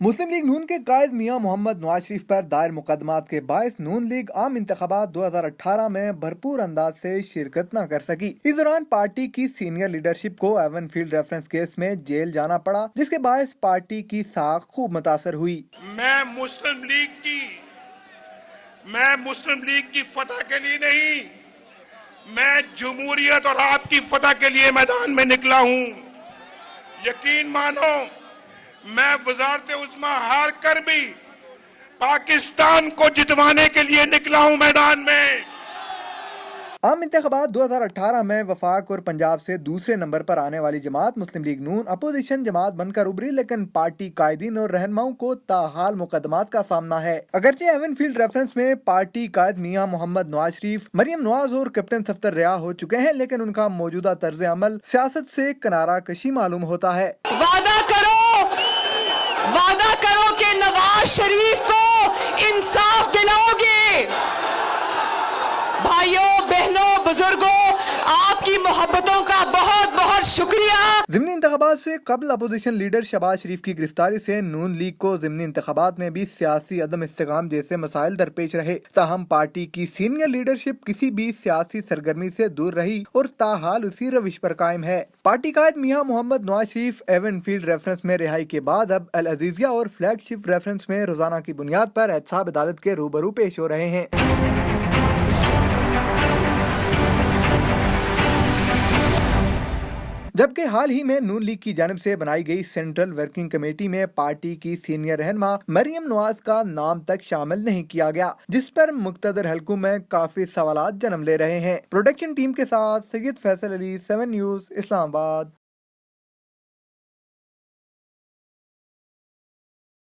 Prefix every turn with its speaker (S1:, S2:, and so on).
S1: मुस्लिम league नून के कायद मियां मोहम्मद नवाज शरीफ पर दायर मुकदमात के बायस नून लीग आम इंतखाबात 2018 में भरपूर अंदाज से शिरकत न कर सकी। इस दौरान पार्टी की सीनियर लीडरशिप को एवनफील्ड रेफरेंस केस में जेल जाना पड़ा, जिसके बायस पार्टी की साख खूब मुतासर हुई।
S2: मैं मुस्लिम लीग की फतह के लिए नहीं, मैं जमहूरियत और आपकी फतह के लिए मैदान में निकला हूं। यकीन मानो, मैं वज़ारत उज़्मा हार कर भी पाकिस्तान को जितवाने के लिए निकला हूं मैदान में।
S1: आम इंतखाबात 2018 में वफाक और पंजाब से दूसरे नंबर पर आने वाली जमात मुस्लिम लीग नून अपोजिशन जमात बनकर उभरी, लेकिन पार्टी कायदीन और रहनुमाओं को ताहाल मुकदमात का सामना है। अगरचे एवनफील्ड रेफरेंस में पार्टी कायद मियां मोहम्मद नवाज शरीफ, मरियम नवाज और कैप्टन सफ्तर रिहा हो चुके हैं, लेकिन उनका मौजूदा तर्ज अमल सियासत से किनारा कशी मालूम होता है।
S3: वादा करो कि नवाज शरीफ को इंसाफ दिलाओगे। भाइयों, बहनों, बुजुर्गों, आपकी मोहब्बतों का बहुत बहुत शुक्रिया।
S1: ज़िमनी इंतखाबात से कबल अपोजिशन लीडर शहबाज शरीफ की गिरफ्तारी से नून लीग को ज़िमनी इंतखाबात में भी सियासी अदम इस्तेकाम जैसे मसाइल दरपेश रहे। ताहम पार्टी की सीनियर लीडरशिप किसी भी सियासी सरगर्मी से दूर रही और ताहाल उसी रविश पर कायम है। पार्टी कायद मियां मोहम्मद नवाज शरीफ एवनफील्ड रेफरेंस में रिहाई के बाद अब अल अजीजिया और फ्लैगशिप रेफरेंस में रोजाना की बुनियाद पर एहतसाब अदालत के रूबरू पेश हो रहे हैं। जबकि हाल ही में नून लीग की जानिब से बनाई गई सेंट्रल वर्किंग कमेटी में पार्टी की सीनियर रहनुमा मरियम नवाज का नाम तक शामिल नहीं किया गया, जिस पर मुख्तदर हलकों में काफी सवालात जन्म ले रहे हैं। प्रोडक्शन टीम के साथ सैयद फैसल अली, 7 न्यूज़, इस्लामाबाद।